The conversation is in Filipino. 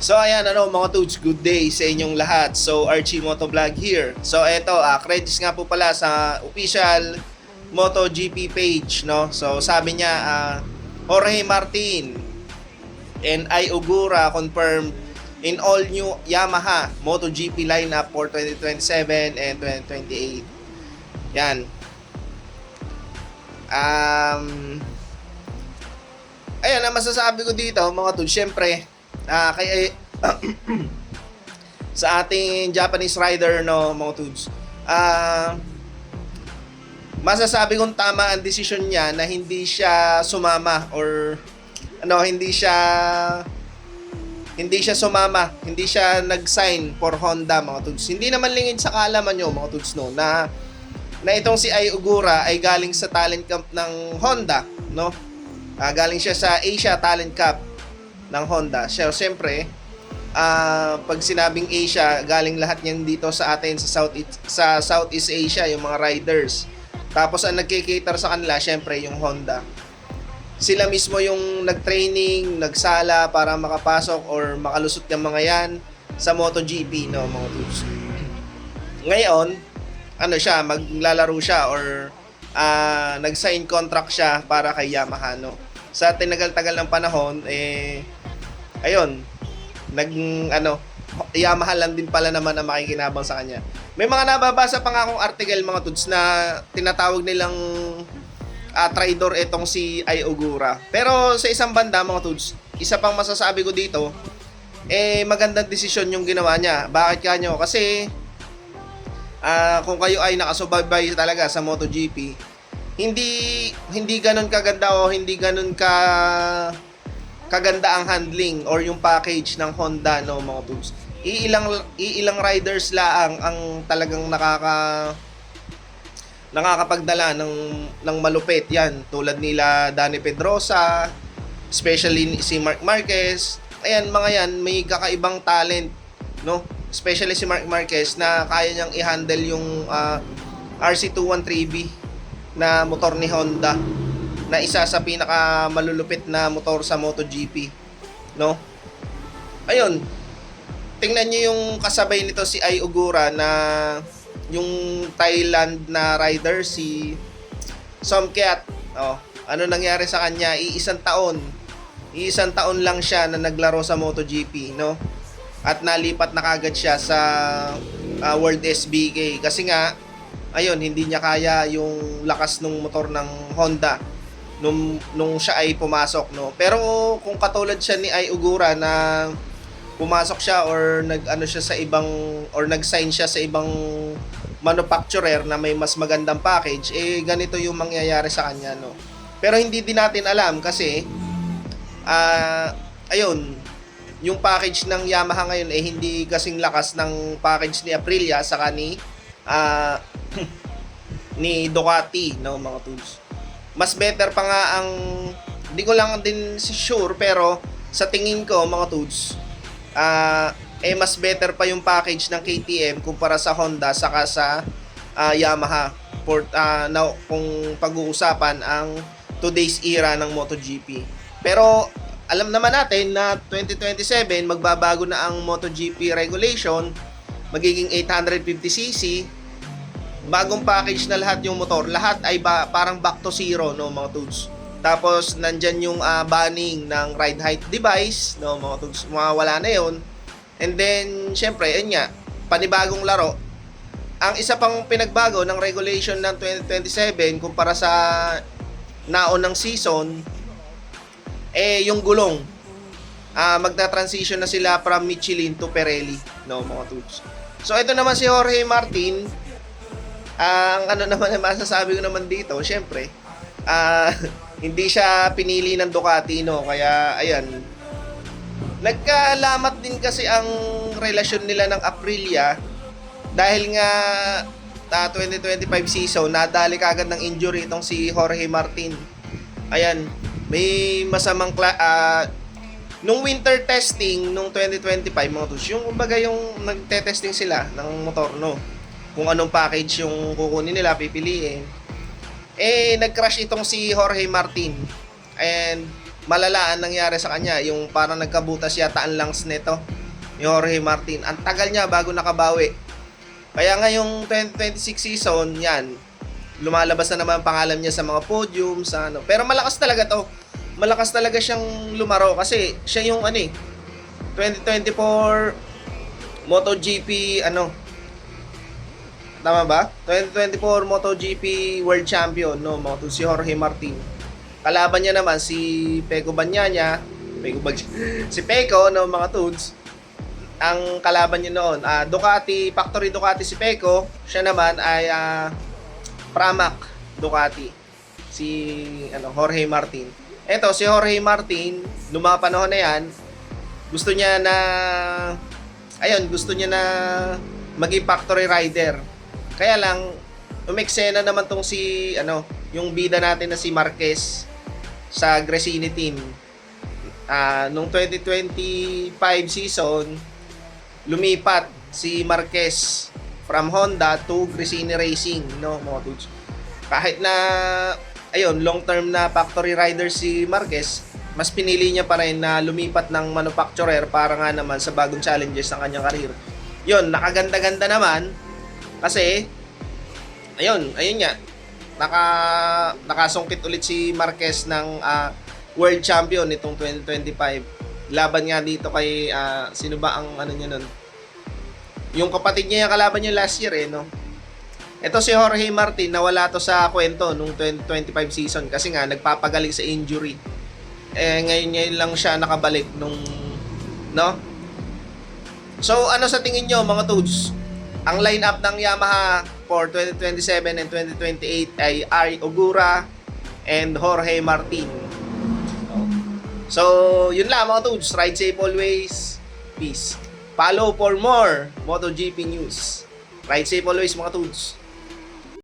So ayan mga Toads, good day sa inyong lahat. So Archie Motovlog here. So eto, credits nga po pala sa official MotoGP page, no. So sabi niya, Jorge Martin and Ai Ogura confirmed in all new Yamaha MotoGP lineup for 2027 and 2028. Yan. Ayan ang masasabi ko dito mga Toads. Syempre, kay sa ating Japanese rider, no, mga Toads, masasabi kong tama ang desisyon niya na hindi siya sumama or hindi siya sumama, hindi siya nag-sign for Honda, mga Toads. Hindi naman lingid sa kaalaman nyo, mga Toads, no, na itong si Ai Ogura ay galing sa talent camp ng Honda, no. Galing siya sa Asia Talent Cup ng Honda. Siyempre, pag sinabing Asia, galing lahat niyan dito sa atin sa Southeast Asia, yung mga riders. Tapos ang nagki-cater sa kanila, siyempre yung Honda. Sila mismo yung nag-training, nagsala para makapasok or makalusot ng mga yan sa MotoGP, no, mga Toads. Ngayon, maglalaro siya or nag-sign contract siya para kay Yamaha, no. Sa tinagal-tagal ng panahon, ayun, Yamaha lang din pala naman ang makikinabang sa kanya. May mga nababasa pa nga akong article, mga Toads, na tinatawag nilang traidor itong si Ai Ogura. Pero sa isang banda, mga Toads, isa pang masasabi ko dito, magandang desisyon yung ginawa niya. Bakit kanyo? Kasi kung kayo ay nakasubaybay talaga sa MotoGP, hindi ganun kaganda o hindi ganun kaganda ang handling or yung package ng Honda, no, mga Toads. Iilang riders lang ang talagang nakakapagdala ng malupit yan, tulad nila Dani Pedrosa, especially si Marc Marquez. Ayan, mga yan may kakaibang talent, no, especially si Marc Marquez na kaya niyang i-handle yung RC213B na motor ni Honda, na isa sa pinaka malulupit na motor sa MotoGP, no. Ayun, tingnan niyo yung kasabay nito si Ai Ogura na yung Thailand na rider, si Somkiat. Ano nangyari sa kanya? Iisang taon lang siya na naglaro sa MotoGP, no, at nalipat na kagad siya sa World SBK kasi nga ayun, hindi niya kaya yung lakas ng motor ng Honda nung siya ay pumasok, no. Pero kung katulad siya ni Ai Ogura na pumasok siya or nag-sign siya sa ibang manufacturer na may mas magandang package, ganito yung mangyayari sa kanya, no. Pero hindi din natin alam kasi ayun, yung package ng Yamaha ngayon hindi kasing lakas ng package ni Aprilia saka ni Ducati, no, mga Toads. Mas better pa nga hindi ko lang din sure, pero sa tingin ko, mga Toads, mas better pa yung package ng KTM kumpara sa Honda saka sa Yamaha kung pag-uusapan ang today's era ng MotoGP. Pero alam naman natin na 2027 magbabago na ang MotoGP regulation, magiging 850cc, bagong package na lahat yung motor. Lahat ay parang back to zero, no, mga Toads. Tapos nandyan yung banning ng ride height device, no, mga Toads. Mawawala na yon. And then syempre, yun nga, panibagong laro. Ang isa pang pinagbago ng regulation ng 2027 kumpara sa naunang season, yung gulong. Magta-transition na sila from Michelin to Pirelli, no, mga Toads. So ito naman si Jorge Martin. Ang naman masasabi ko naman dito, syempre, hindi siya pinili ng Ducati, no, kaya ayan, nagkalamat din kasi ang relasyon nila ng Aprilia dahil nga 2025 season nadali kagad ng injury itong si Jorge Martin. Ayan, may masamang nung winter testing nung 2025, mga Toads, yung kumbaga yung nagte-testing sila ng motor, no, kung anong package yung kukunin nila, pipiliin, nag-crash itong si Jorge Martin. And malala ang nangyari sa kanya. Yung parang nagkabutas yata ang lungs nito, ni Jorge Martin. Ang tagal niya bago nakabawi. Kaya ngayong 2026 season, yan, lumalabas na naman ang pangalan niya sa mga podium, sa ano. Pero malakas talaga to. Malakas talaga siyang lumaro kasi siya yung 2024 MotoGP tama ba? 2024 MotoGP World Champion, no, si Jorge Martin. Kalaban niya naman si Pecco Bagnaia, si Pecco, no, mga tuds. Ang kalaban niya noon, Ducati, Factory Ducati si Pecco, siya naman ay Pramac Ducati, si Jorge Martin. Eto, si Jorge Martin, noong mga panahon na yan, gusto niya na maging factory rider. Kaya lang, umeksena naman tong yung bida natin na si Marquez sa Gresini team. Nung 2025 season, lumipat si Marquez from Honda to Gresini Racing, no, mga dudes. Kahit na long term na factory rider si Marquez, mas pinili niya pa rin na lumipat ng manufacturer para nga naman sa bagong challenges ng kanyang karir. Yun, nakaganda-ganda naman kasi ayun nga, nakasungkit ulit si Marquez ng world champion nitong 2025. Laban nga dito kay sino ba ang niya nun? Yung kapatid niya yung kalaban niya last year no. Ito si Jorge Martin, nawala to sa kwento nung 2025 season kasi nga nagpapagaling sa injury. Ngayon lang siya nakabalik nung So sa tingin nyo mga toads? Ang lineup ng Yamaha for 2027 and 2028 ay Ari Ogura and Jorge Martin. So, yun lang mga toads. Ride safe always. Peace. Follow for more MotoGP news. Ride safe always mga toads.